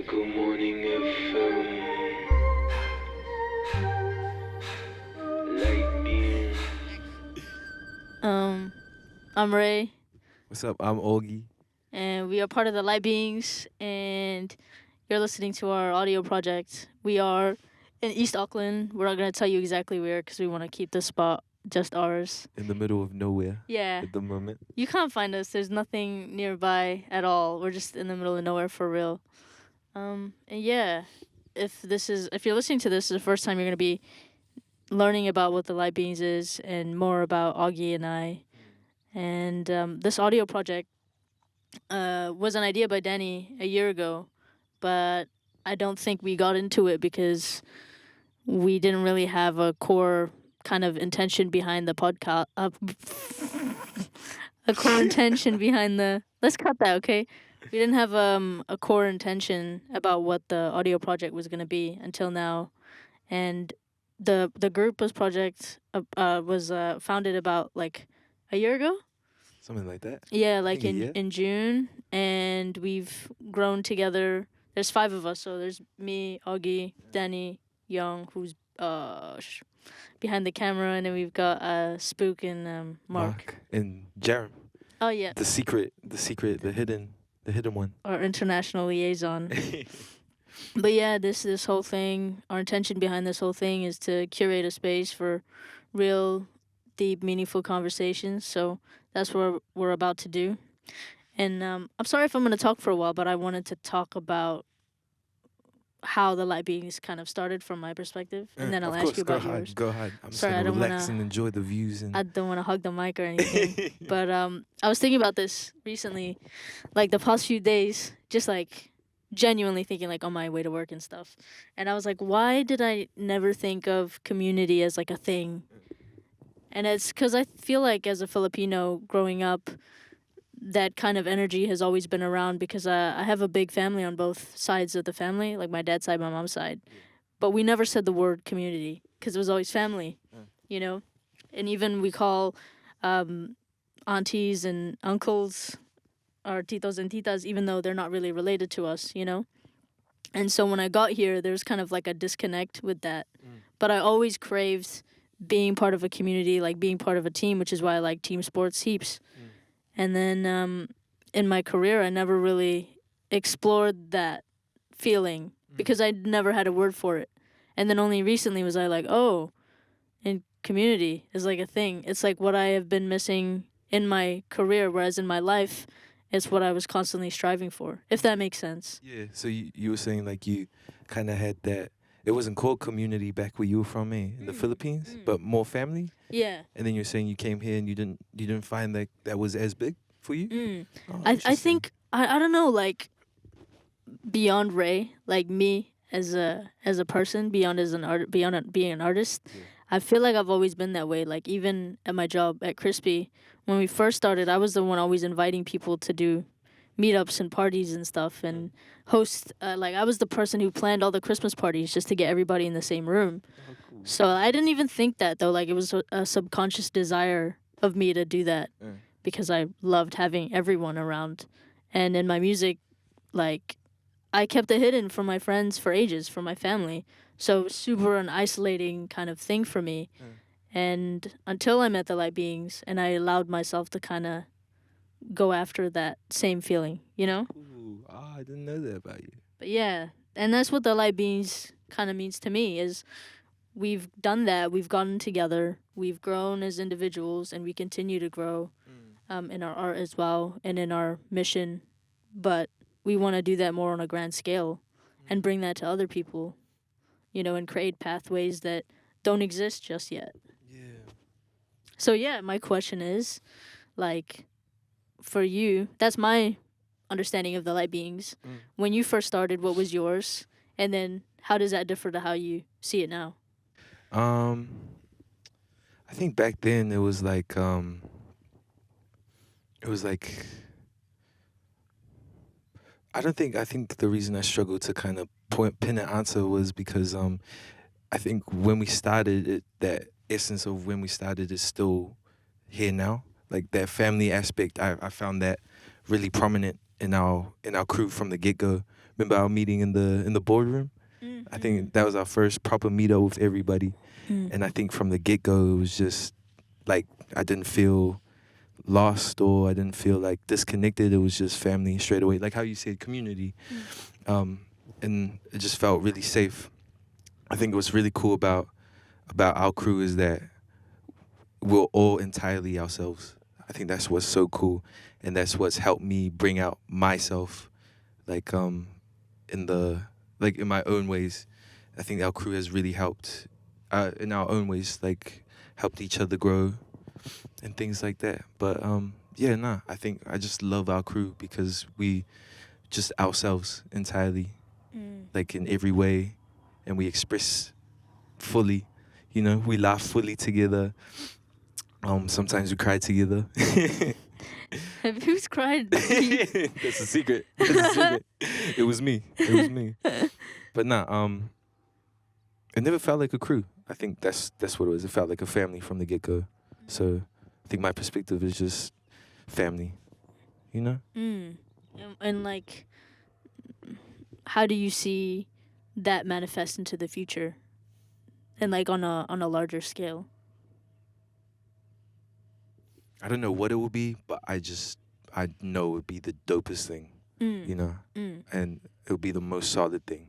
to Good Morning FM. Light beam. I'm Ray, What's up? I'm Awggey. and we are part of the Light Beings, and you're listening to our audio project. We are in East Auckland. We're not going to tell you exactly where because we want to keep the spot just ours. In the middle of nowhere Yeah, at the moment. you can't find us. There's nothing nearby at all. We're just in the middle of nowhere for real. And yeah, if you're listening to this the first time, you're going to be learning about what the Light Beings is and more about Awggey and I. And this audio project was an idea by Danny a year ago, but I don't think we got into it because we didn't really have a core kind of intention behind the podcast. A core intention behind the. Let's cut that, okay? We didn't have a core intention about what the audio project was gonna be until now, and the group was founded about like a year ago. Something like that. Yeah, like think a year. in June, and we've grown together. There's 5 of us, so there's me, Awggey, Danny, Young, who's behind the camera, and then we've got Spook and Mark. And Jerem. Oh yeah, The secret, the hidden one. our international liaison. But yeah, this whole thing, our intention behind this whole thing is to curate a space for real, deep, meaningful conversations. So that's what we're about to do. And I'm sorry if I'm going to talk for a while, but I wanted to talk about how the Light Beings kind of started from my perspective, and then I'll Of ask course, you about go yours. ahead. Go ahead. I'm Sorry, I just don't gonna relax wanna- and enjoy the views and I don't want to hug the mic or anything, but I was thinking about this recently, like the past few days, just like genuinely thinking like on my way to work and stuff. And I was like, why did I never think of community as like a thing? And it's because I feel like as a Filipino growing up, that kind of energy has always been around because I have a big family on both sides of the family, like my dad's side, my mom's side. But we never said the word community because it was always family, you know? And even we call aunties and uncles our titos and titas, even though they're not really related to us, you know? And so when I got here, there's kind of like a disconnect with that. But I always craved being part of a community, like being part of a team, which is why I like team sports heaps. And then in my career, I never really explored that feeling because I never had a word for it. And then only recently was I like, oh, and community is like a thing. It's like what I have been missing in my career, whereas in my life, it's what I was constantly striving for, if that makes sense. yeah. So you were saying like you kind of had that. It wasn't called community back where you were from, in the Philippines, but more family. Yeah. And then you're saying you came here and you didn't find that was as big for you. Oh, I interesting. think I don't know, like beyond Ray, like me as a person, beyond as being an artist, I feel like I've always been that way. Like even at my job at Crispy, when we first started, I was the one always inviting people to do meetups and parties and stuff and host. Like I was the person who planned all the Christmas parties just to get everybody in the same room. So I didn't even think that though. Like it was a subconscious desire of me to do that because I loved having everyone around. And in my music, like I kept it hidden from my friends for ages, from my family. So it was super an isolating kind of thing for me. And until I met the Light Beings and I allowed myself to kind of go after that same feeling, you know? Ooh, I didn't know that about you. But yeah, and that's what the Light Beings kind of means to me is we've done that, we've gotten together, we've grown as individuals, and we continue to grow in our art as well and in our mission. But we want to do that more on a grand scale and bring that to other people, you know, and create pathways that don't exist just yet. Yeah. So yeah, my question is, like, for you, that's my understanding of the Light Beings. When you first started, what was yours? And then how does that differ to how you see it now? I think back then it was like I think the reason I struggled to kind of pin an answer was because I think when we started it, that essence of when we started is still here now. Like that family aspect, I found that really prominent in our crew from the get go. remember our meeting in the boardroom? I think that was our first proper meetup with everybody. And I think from the get-go, it was just like I didn't feel lost or I didn't feel like disconnected. It was just family straight away. Like how you said, community. And it just felt really safe. I think what's really cool about our crew is that we're all entirely ourselves. I think that's what's so cool. And that's what's helped me bring out myself, like in my own ways. I think our crew has really helped in our own ways, like helped each other grow and things like that. But I think I just love our crew because we just ourselves entirely, like in every way, and we express fully. You know, we laugh fully together. Sometimes we cry together. Who's cried? That's a secret. That's a secret. It was me. But it never felt like a crew. I think that's what it was. It felt like a family from the get-go. So I think my perspective is just family, you know? And like, how do you see that manifest into the future? And like on a larger scale? I don't know what it will be, but I know it would be the dopest thing, you know? And it would be the most solid thing.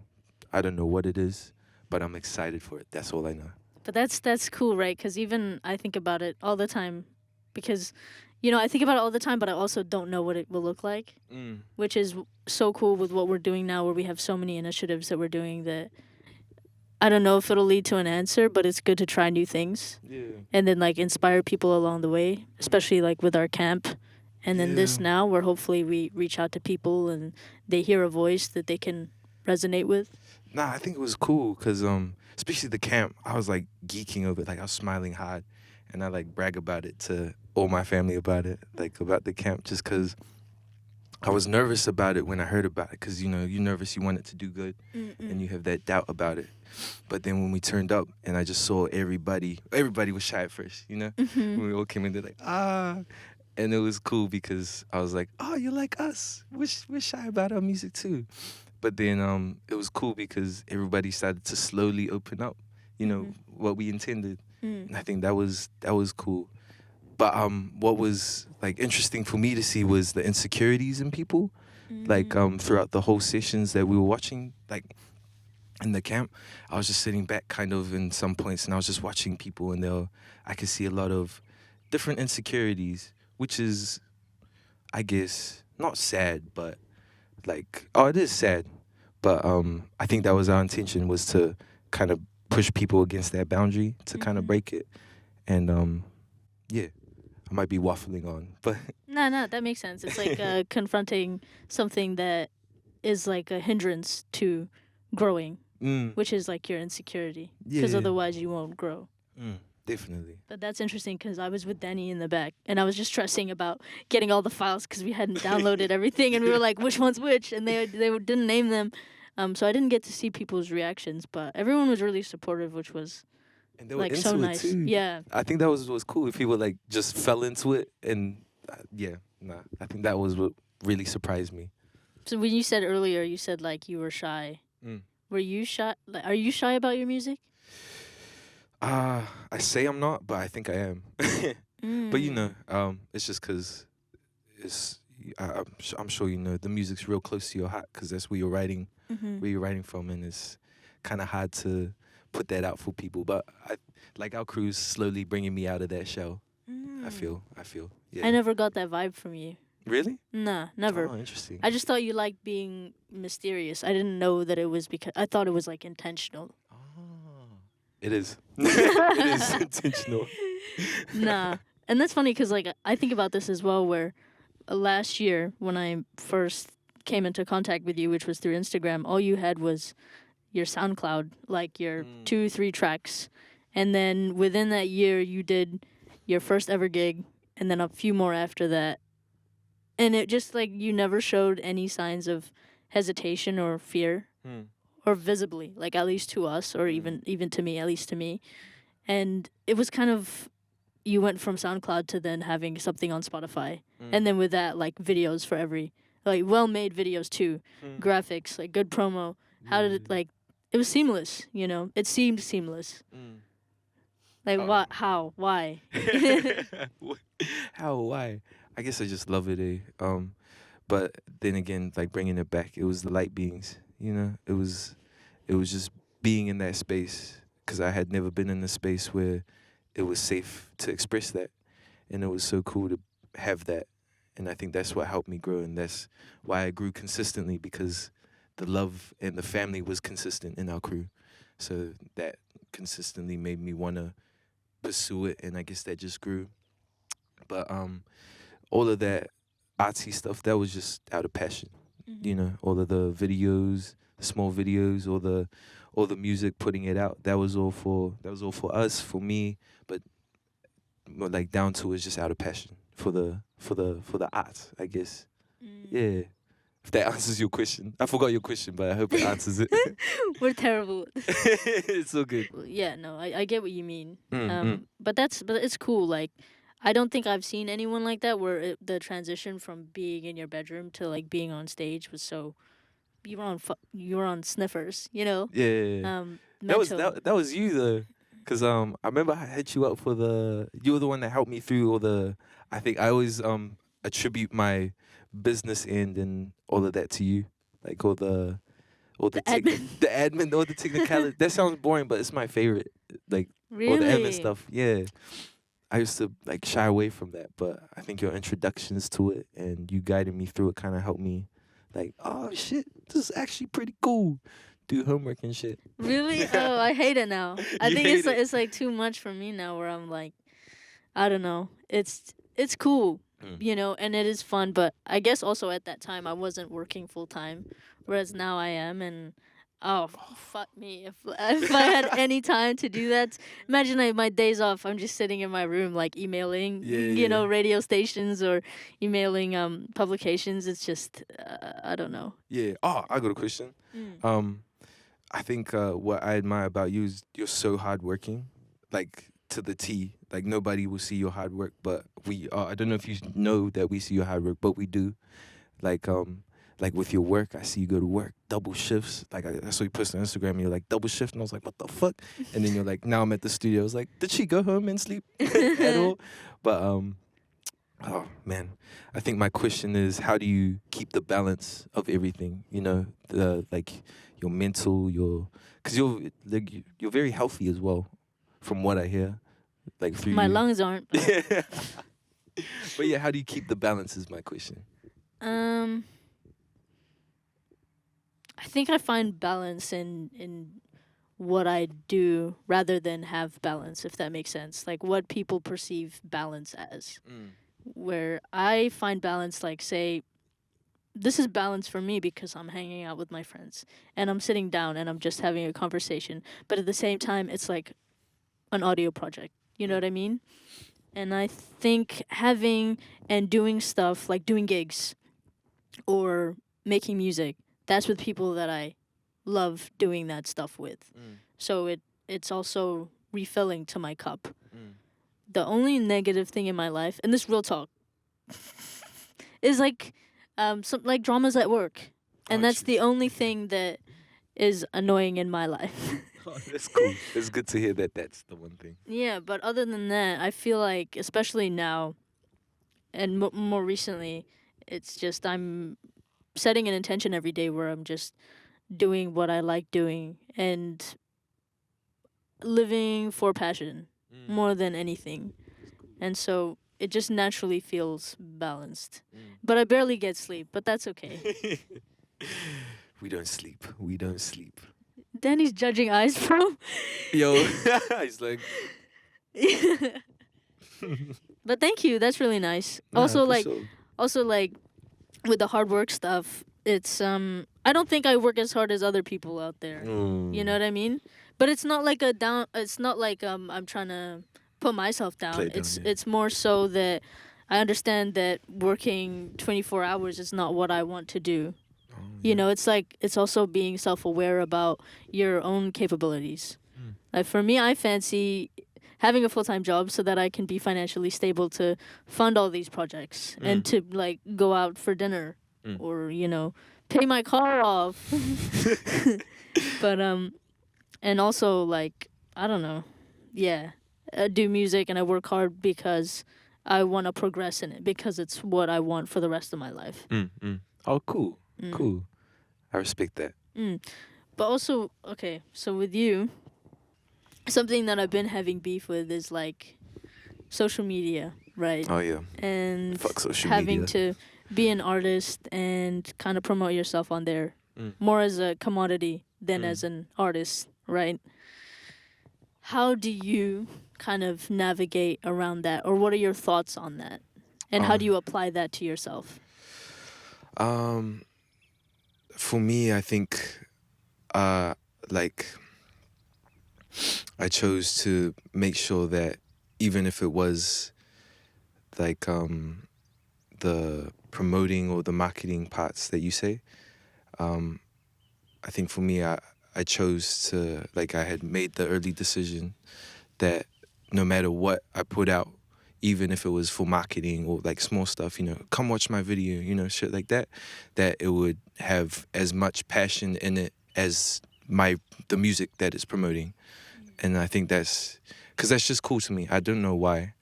I don't know what it is, but I'm excited for it. That's all I know. But that's cool, right? Because even I think about it all the time because, I think about it all the time, but I also don't know what it will look like, which is so cool with what we're doing now where we have so many initiatives that we're doing that I don't know if it'll lead to an answer, but it's good to try new things. Yeah. And then, like, inspire people along the way, especially, like, with our camp. And then this now, where hopefully we reach out to people and they hear a voice that they can resonate with. Nah, I think it was cool because, especially the camp, I was, like, geeking over it. Like, I was smiling hard. And I, like, brag about it to all my family about it, like, about the camp, just because I was nervous about it when I heard about it because, you're nervous, you want it to do good, and you have that doubt about it. But then when we turned up and I just saw everybody was shy at first, When we all came in, they're like, and it was cool because I was like, oh, you're like us. We're shy about our music too. But then it was cool because everybody started to slowly open up, what we intended. And I think that was cool. But what was like interesting for me to see was the insecurities in people, like throughout the whole sessions that we were watching, like in the camp. I was just sitting back kind of in some points and I was just watching people and I could see a lot of different insecurities, which is, I guess, not sad, but like, it is sad. But I think that was our intention, was to kind of push people against that boundary, to kind of break it. And I might be waffling on, but No, that makes sense. It's like confronting something that is like a hindrance to growing, which is like your insecurity. Because otherwise you won't grow. Definitely. But that's interesting because I was with Danny in the back and I was just stressing about getting all the files because we hadn't downloaded everything and we were like, which one's which? And they didn't name them. So I didn't get to see people's reactions, but everyone was really supportive, which was and they were like into so it nice. Too. Yeah. I think that was cool if people like just fell into it and I think that was what really surprised me. So when you said earlier, you said like you were shy. Were you shy? Like, are you shy about your music? I say I'm not, but I think I am. But it's just because I'm sure the music's real close to your heart because that's where you're writing, from, and it's kind of hard to put that out for people. But our crew's slowly bringing me out of that shell. I feel. Yeah. I never got that vibe from you. Really? Nah, never. Oh, interesting. I just thought you liked being mysterious. I didn't know that it was because I thought it was like intentional. It is. It is intentional. Nah. And that's funny because, like, I think about this as well where last year when I first came into contact with you, which was through Instagram, all you had was your SoundCloud, like your 2-3 tracks. And then within that year, you did your first ever gig and then a few more after that. And it just, like, you never showed any signs of hesitation or fear. Or visibly, like at least to us, or even to me, at least to me. And it was kind of, you went from SoundCloud to then having something on Spotify. And then with that, like videos for every like well-made videos too, graphics, like good promo. How did it like? It was seamless, you know. It seemed seamless. Like Oh. what? How? Why? How? Why? I guess I just love it. But then again, like bringing it back, it was the light beings. You know, it was just being in that space because I had never been in a space where it was safe to express that, and it was so cool to have that. And I think that's what helped me grow, and that's why I grew consistently because the love and the family was consistent in our crew. So that consistently made me want to pursue it, and I guess that just grew. But all of that artsy stuff, that was just out of passion. You know, all of the videos, the small videos, all the music, putting it out. That was all for us, for me. But more like down to is just out of passion for the arts, I guess. Yeah. If that answers your question. I forgot your question, but I hope it answers it. We're terrible. It's so good. Yeah, no, I get what you mean. Mm. But it's cool. Like, I don't think I've seen anyone like that where the transition from being in your bedroom to like being on stage was so. You were on sniffers, you know. Yeah. That was Mental. that was you though, cause I remember I hit you up for you were the one that helped me through all the. I think I always attribute my business end and all of that to you, like all the admin. the admin, all the technicality. That sounds boring, but it's my favorite. Like all the admin Really? stuff. Yeah, I used to like shy away from that, but I think your introductions to it and you guiding me through it kind of helped me. Like, oh shit, this is actually pretty cool. Do homework and shit. Really? Oh, I hate it now. I You think hate it? it's like too much for me now. Where I'm like, I don't know. It's cool, you know, and it is fun. But I guess also at that time I wasn't working full time, whereas now I am. And oh, fuck me if I had any time to do that. Imagine my days off. I'm just sitting in my room like emailing, you know, Yeah. radio stations or emailing publications. It's just I don't know. Yeah. Oh, I got a question. I think what I admire about you is you're so hardworking, like to the T. Like nobody will see your hard work, but we are. I don't know if you know that we see your hard work, but we do. Like with your work, I see you go to work, double shifts. Like I saw you post on Instagram, and you're like double shift, and I was like, what the fuck? And then you're like, now I'm at the studio. I was like, did she go home and sleep at all? But oh man, I think my question is, how do you keep the balance of everything? You know, the like your mental, because you're very healthy as well, from what I hear. Like through My you. lungs aren't. But, But yeah, how do you keep the balance? Is my question. I think I find balance in what I do rather than have balance, if that makes sense. Like what people perceive balance as. Where I find balance, like say, this is balance for me because I'm hanging out with my friends and I'm sitting down and I'm just having a conversation. But at the same time, it's like an audio project. You know what I mean? And I think having and doing stuff like doing gigs or making music, that's with people that I love doing that stuff with. So it's also refilling to my cup. The only negative thing in my life, and this real talk, is like some like dramas at work. And Oh, that's the jeez. only thing that is annoying in my life. Oh, that's cool. It's good to hear that. That's the one thing. Yeah, but other than that, I feel like, especially now and more recently, it's just I'm setting an intention every day where I'm just doing what I like doing and living for passion more than anything. And so it just naturally feels balanced. But I barely get sleep, but that's okay. We don't sleep. We don't sleep. Danny's judging eyes, bro. Yo, he's like. But thank you. That's really nice. Nah, Also, for like, sure. also like, with the hard work stuff, it's I don't think I work as hard as other people out there. You know what I mean? But it's not like a down. It's not like I'm trying to put myself down. Play down, It's yeah. it's more so that I understand that working 24 hours is not what I want to do. You know, it's like it's also being self-aware about your own capabilities. Like for me, I fancy having a full-time job so that I can be financially stable to fund all these projects and to like go out for dinner or pay my car off. But and also like I don't know, yeah, I do music and I work hard because I want to progress in it because it's what I want for the rest of my life. Oh, cool. Cool. I respect that. But also, okay, so with you, something that I've been having beef with is like social media, right? Oh, yeah. And Fuck social having media. to be an artist and kind of promote yourself on there more as a commodity than as an artist, right? How do you kind of navigate around that, or what are your thoughts on that? And how do you apply that to yourself? For me, I think, like, I chose to make sure that even if it was, like, the promoting or the marketing parts that you say, I think for me, I chose to, like, I had made the early decision that no matter what I put out, even if it was for marketing or like small stuff, come watch my video, shit like that, that it would have as much passion in it as the music that it's promoting. And I think because that's just cool to me. I don't know why,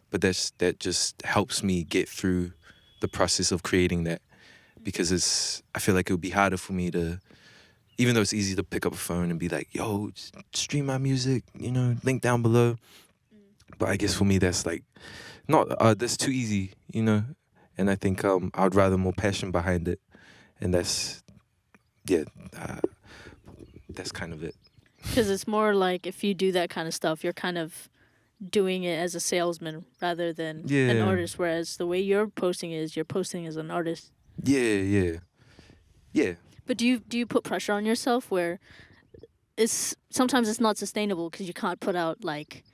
but that just helps me get through the process of creating that, because I feel like it would be harder for me to, even though it's easy to pick up a phone and be like, yo, stream my music, link down below. But I guess for me, that's like, that's too easy, And I think I'd rather more passion behind it. And that's kind of it. Because it's more like if you do that kind of stuff, you're kind of doing it as a salesman rather than an artist. Whereas the way you're posting is you're posting as an artist. Yeah. But do you put pressure on yourself where sometimes it's not sustainable because you can't put out like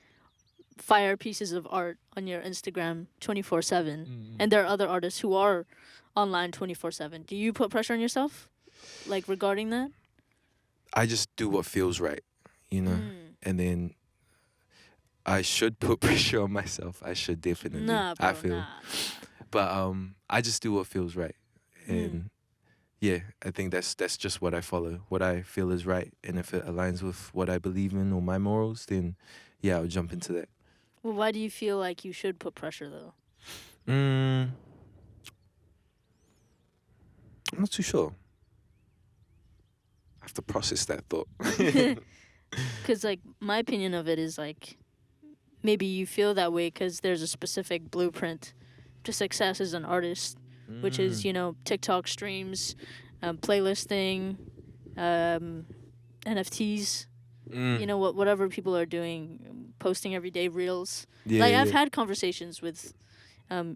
fire pieces of art on your Instagram 24/7, and there are other artists who are online 24/7. Do you put pressure on yourself, like regarding that? I just do what feels right, and then I should put pressure on myself. I should definitely. Nah, bro, I feel, nah. but I just do what feels right, and yeah, I think that's just what I follow. What I feel is right, and if it aligns with what I believe in or my morals, then yeah, I'll jump into that. Well, why do you feel like you should put pressure though? I'm not too sure. I have to process that thought. Because like my opinion of it is like maybe you feel that way because there's a specific blueprint to success as an artist, which is TikTok streams, playlisting, NFTs. Whatever people are doing, posting everyday reels. I've had conversations with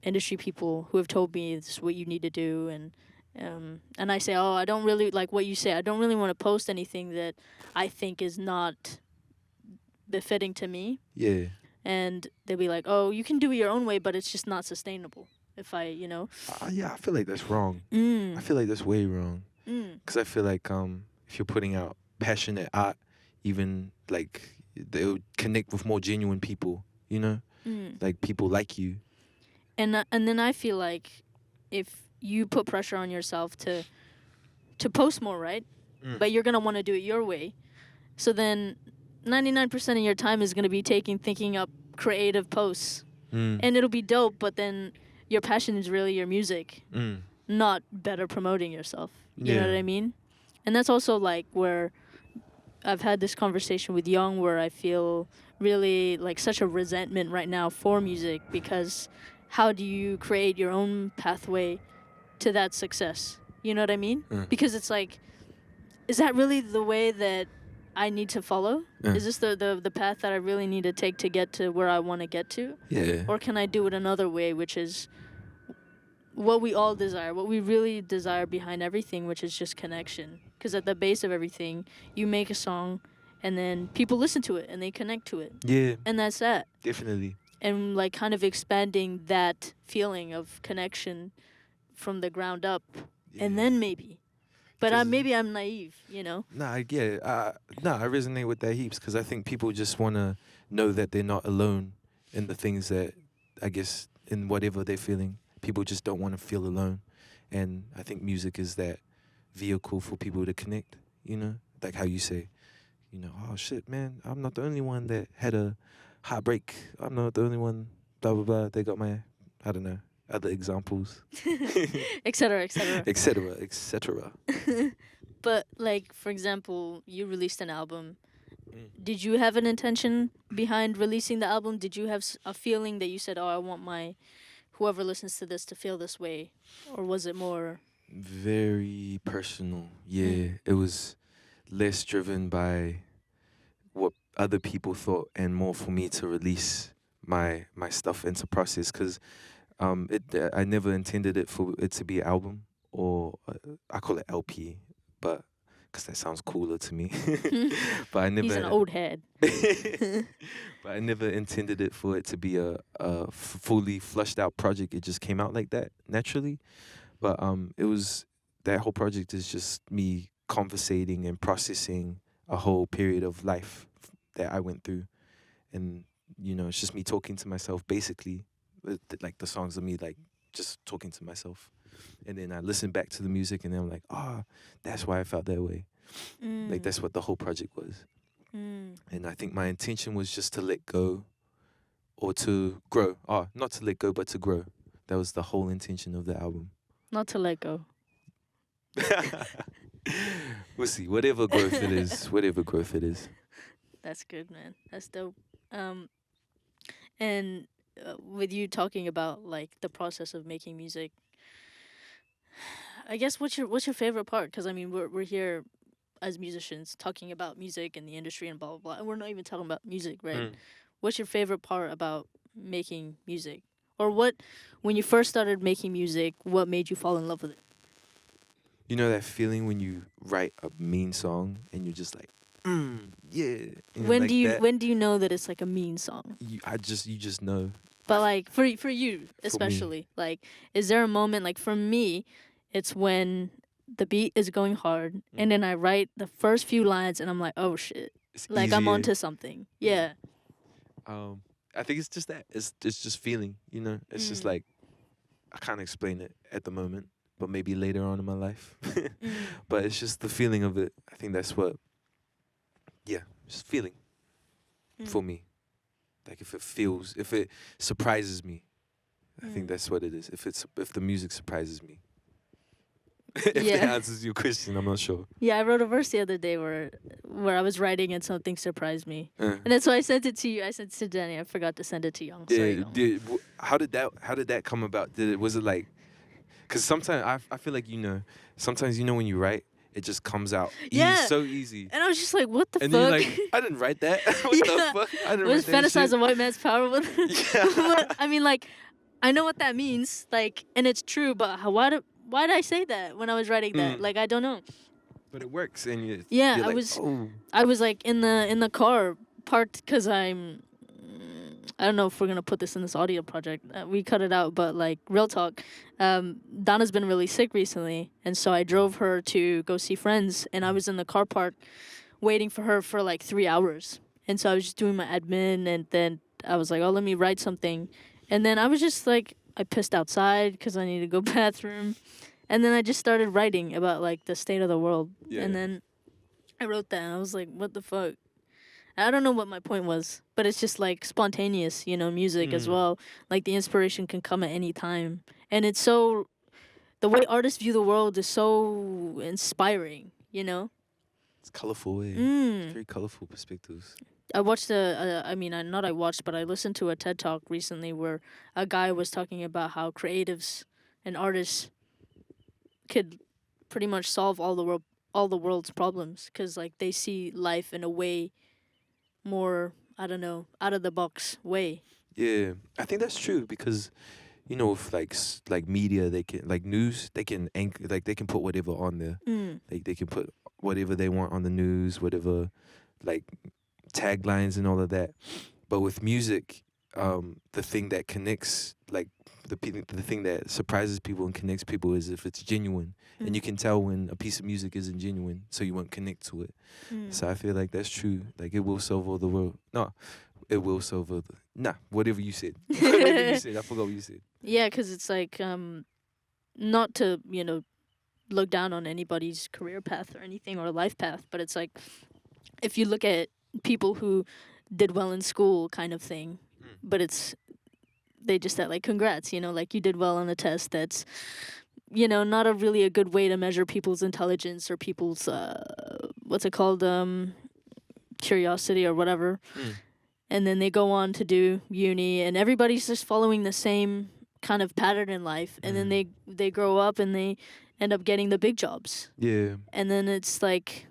industry people who have told me this is what you need to do, and I say, oh, I don't really like what you say. I don't really want to post anything that I think is not befitting to me. Yeah. And they'll be like, oh, you can do it your own way, but it's just not sustainable. If I, Yeah, I feel like that's wrong. I feel like that's way wrong. Because I feel like if you're putting out passionate art, even like they'll connect with more genuine people, like people like you. And then I feel like if you put pressure on yourself to post more, right? But you're gonna want to do it your way. So then 99% of your time is gonna be thinking up creative posts, and it'll be dope. But then your passion is really your music, not better promoting yourself. You know what I mean? And that's also like where I've had this conversation with Young where I feel really like such a resentment right now for music, because how do you create your own pathway to that success? You know what I mean? Because it's like, is that really the way that I need to follow? Is this the path that I really need to take to get to where I want to get to? Yeah. Or can I do it another way, which is what we all desire, what we really desire behind everything, which is just connection. Because at the base of everything, you make a song, and then people listen to it, and they connect to it. Yeah. And that's that. Definitely. And like kind of expanding that feeling of connection from the ground up, and then maybe. But maybe I'm naive, Nah, I get it. I resonate with that heaps, because I think people just want to know that they're not alone in the things that, I guess, in whatever they're feeling. People just don't want to feel alone. And I think music is that vehicle for people to connect, you know? Like how you say, you know, oh shit, man, I'm not the only one that had a heartbreak. I'm not the only one, blah, blah, blah. They got my, I don't know, other examples, etc., etc. et cetera, et cetera. But like, for example, you released an album. Mm. Did you have an intention behind releasing the album? Did you have a feeling that you said, "Oh, I want my whoever listens to this to feel this way," or was it more? Very personal. Yeah, it was less driven by what other people thought and more for me to release my stuff into process, because I never intended it for it to be an album, or I call it LP, but because that sounds cooler to me. But I never. He's an old head. But I never intended it for it to be a fully flushed out project. It just came out like that naturally. But it was, that whole project is just me conversating and processing a whole period of life that I went through, and you know, it's just me talking to myself basically. Like the songs of me like just talking to myself, and then I listen back to the music, and then I'm like, that's why I felt that way. Like that's what the whole project was. And I think my intention was just to let go, or to grow. Not to let go, but to grow. That was the whole intention of the album. Not to let go. We'll see. Whatever growth it is. Whatever growth it is. That's good, man. That's dope. And with you talking about like the process of making music, I guess what's your favorite part? Because I mean, we're here as musicians talking about music and the industry and blah blah blah, and we're not even talking about music, right? What's your favorite part about making music, or what, when you first started making music, what made you fall in love with it? You know that feeling when you write a mean song and you're just like, yeah. You know, When like do you that. when do you know that it's like a mean song? You just know. But like for you especially, like, is there a moment, like for me, it's when the beat is going hard and then I write the first few lines and I'm like, oh shit, It's like I'm easier. onto something. Yeah. I think it's just that. It's just feeling, you know. It's just like, I can't explain it at the moment, but maybe later on in my life. But it's just the feeling of it. I think that's what. Yeah, just feeling for me. Like if it surprises me, I think that's what it is. If the music surprises me. If Yeah. that answers your question, I'm not sure. Yeah, I wrote a verse the other day where I was writing and something surprised me. Uh. And that's why I sent it to you. I sent it to Danny. I forgot to send it to Young. Sorry, Young. How did that come about? Was it like, because sometimes I feel like, you know, sometimes, you know, when you write, it just comes out so easy. And I was just like, what the And fuck? then you're like, I didn't write that. What the fuck? I didn't Was write that fantasize shit. a white man's power with But, I mean, like, I know what that means, like, and it's true, but why did I say that when I was writing that? Like, I don't know. But it works, and you're I like, was oh. I was like in the car parked because I don't know if we're gonna put this in this audio project. We cut it out, but like real talk, Donna's been really sick recently, and so I drove her to go see friends, and I was in the car park waiting for her for like 3 hours, and so I was just doing my admin, and then I was like, oh, let me write something, and then I was just like, I pissed outside because I needed to go bathroom, and then I just started writing about like the state of the world, and then I wrote that, and I was like, what the fuck. I don't know what my point was, but it's just like spontaneous, you know, music as well. Like the inspiration can come at any time. And it's so, the way artists view the world is so inspiring, you know? It's colorful, It's very colorful perspectives. I watched but I listened to a TED Talk recently where a guy was talking about how creatives and artists could pretty much solve all the world's problems, because like they see life in a way more, I don't know, out of the box way. Yeah, I think that's true, because, you know, with like media, they can, like news, they can anchor, like they can put whatever on there. Like they can put whatever they want on the news, whatever, like taglines and all of that. But with music, the thing that connects, like the thing that surprises people and connects people is if it's genuine, and you can tell when a piece of music isn't genuine, so you won't connect to it. So I feel like that's true. Like it will solve all the world. No, it will solve all the. Nah, whatever you said. Whatever you said, I forgot what you said. Yeah, because it's like not to look down on anybody's career path or anything or life path, but it's like if you look at people who did well in school kind of thing, but they just said like congrats, like you did well on a test that's not a good way to measure people's intelligence or people's what's it called, curiosity or whatever. And then they go on to do uni, and everybody's just following the same kind of pattern in life, and then they grow up and they end up getting the big jobs. Yeah. And then it's like,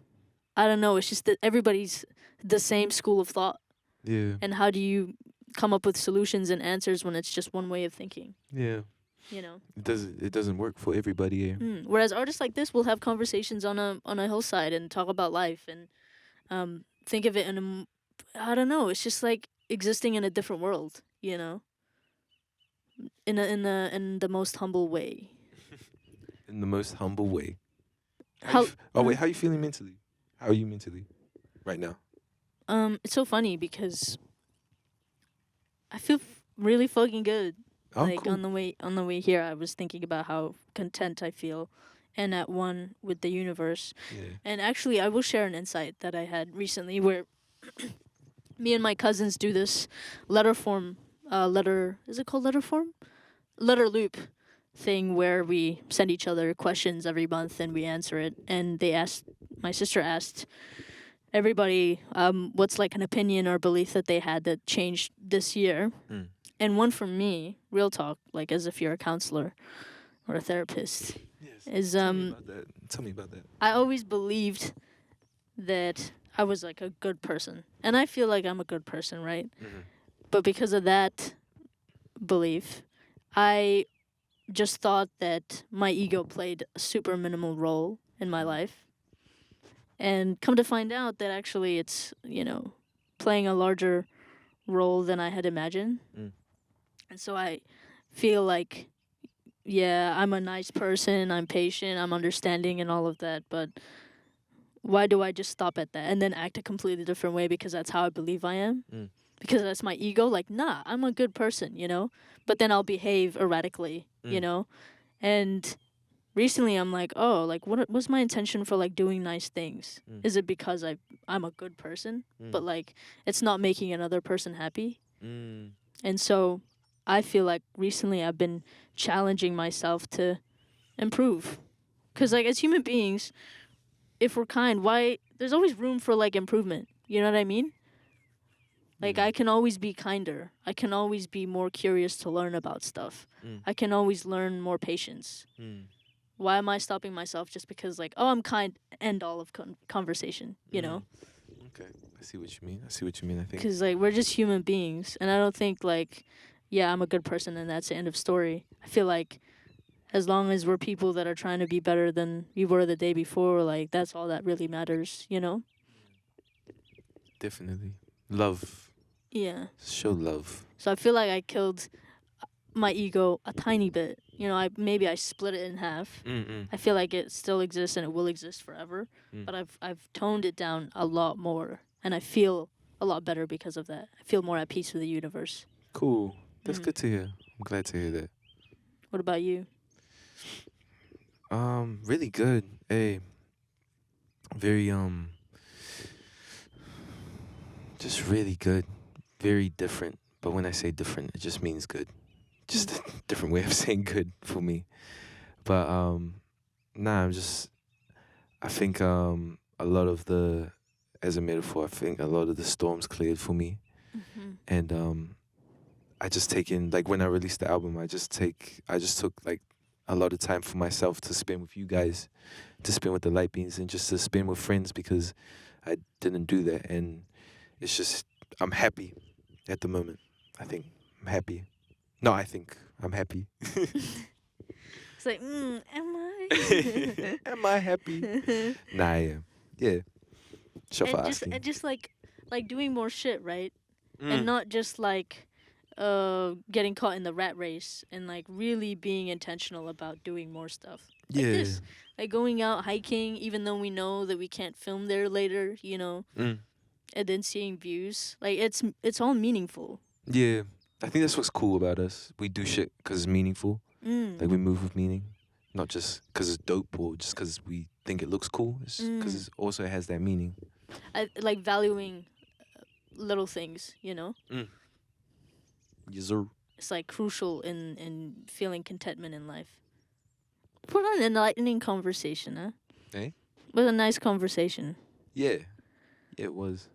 I don't know, it's just that everybody's the same school of thought. Yeah. And how do you come up with solutions and answers when it's just one way of thinking? Yeah. It doesn't work for everybody. Yeah. Whereas artists like this will have conversations on a hillside and talk about life and think of it I don't know, it's just like existing in a different world, in the most humble way. In the most humble way. How are you feeling mentally? How are you mentally right now? It's so funny because I feel really fucking good. Oh, like cool. on the way here, I was thinking about how content I feel and at one with the universe. Yeah. And actually, I will share an insight that I had recently where me and my cousins do this letter loop thing where we send each other questions every month and we answer it. And my sister asked everybody what's like an opinion or belief that they had that changed this year. And one from me, real talk, like as if you're a counselor or a therapist, is Tell me about that. I always believed that I was like a good person, and I feel like I'm a good person, right? But because of that belief, I just thought that my ego played a super minimal role in my life, and come to find out that actually it's playing a larger role than I had imagined. And so I feel like, yeah, I'm a nice person, I'm patient, I'm understanding and all of that, but why do I just stop at that and then act a completely different way because that's how I believe I am? Because that's my ego? Like, nah, I'm a good person, But then I'll behave erratically, And recently I'm like, oh, like what's my intention for like doing nice things? Is it because I'm a good person, but like it's not making another person happy? And so I feel like recently I've been challenging myself to improve. Because, like, as human beings, if we're kind, there's always room for, like, improvement. You know what I mean? Like, I can always be kinder. I can always be more curious to learn about stuff. I can always learn more patience. Why am I stopping myself just because, like, oh, I'm kind, end all of conversation, Okay. I see what you mean, I think. Because, like, we're just human beings. And I don't think, like, yeah, I'm a good person and that's the end of story. I feel like as long as we're people that are trying to be better than we were the day before, like, that's all that really matters, Definitely. Love. Yeah. Show love. So I feel like I killed my ego a tiny bit. I split it in half. I feel like it still exists and it will exist forever. But I've toned it down a lot more. And I feel a lot better because of that. I feel more at peace with the universe. Cool. That's good to hear. I'm glad to hear that. What about you? Really good. Hey, very just really good. Very different. But when I say different, it just means good. Just a different way of saying good for me. But I think a lot of as a metaphor, I think a lot of the storms cleared for me. And I just take in, like, when I released the album, I just took like a lot of time for myself to spend with you guys, to spend with the Light Beans, and just to spend with friends, because I didn't do that. And it's just, I'm happy at the moment. I think I'm happy. No, I think I'm happy. It's like, am I? Am I happy? Nah, I am. Yeah. Sure for asking. And just like doing more shit, right? And not just like getting caught in the rat race, and like really being intentional about doing more stuff. Like Yeah. this. Like going out hiking, even though we know that we can't film there later, and then seeing views. Like it's all meaningful. Yeah. I think that's what's cool about us. We do shit because it's meaningful. Like, we move with meaning. not just because it's dope or just because we think it looks cool. It's because it also has that meaning. I like valuing little things, Yes, sir. It's like crucial in feeling contentment in life. What an enlightening conversation, huh? Eh? What a nice conversation. Yeah, it was.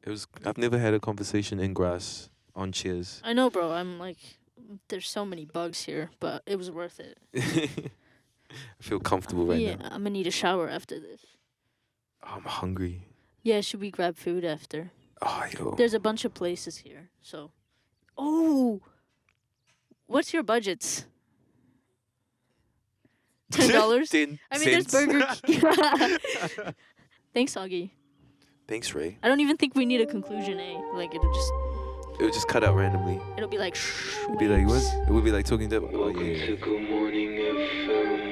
It was. I've never had a conversation in grass on chairs. I know, bro. I'm like, there's so many bugs here, but it was worth it. I feel comfortable right Yeah, now. I'm gonna need a shower after this. I'm hungry. Yeah, should we grab food after? Oh, yo. There's a bunch of places here, so. Oh, what's your budgets? $10. 10 I mean, there's cents. Burger King. Thanks, Awggey. Thanks, Ray. I don't even think we need a conclusion, Like It would just cut out randomly. it'll be like shh. It'd be like what? It would be like talking to. Oh Welcome yeah. to Good Morning FM.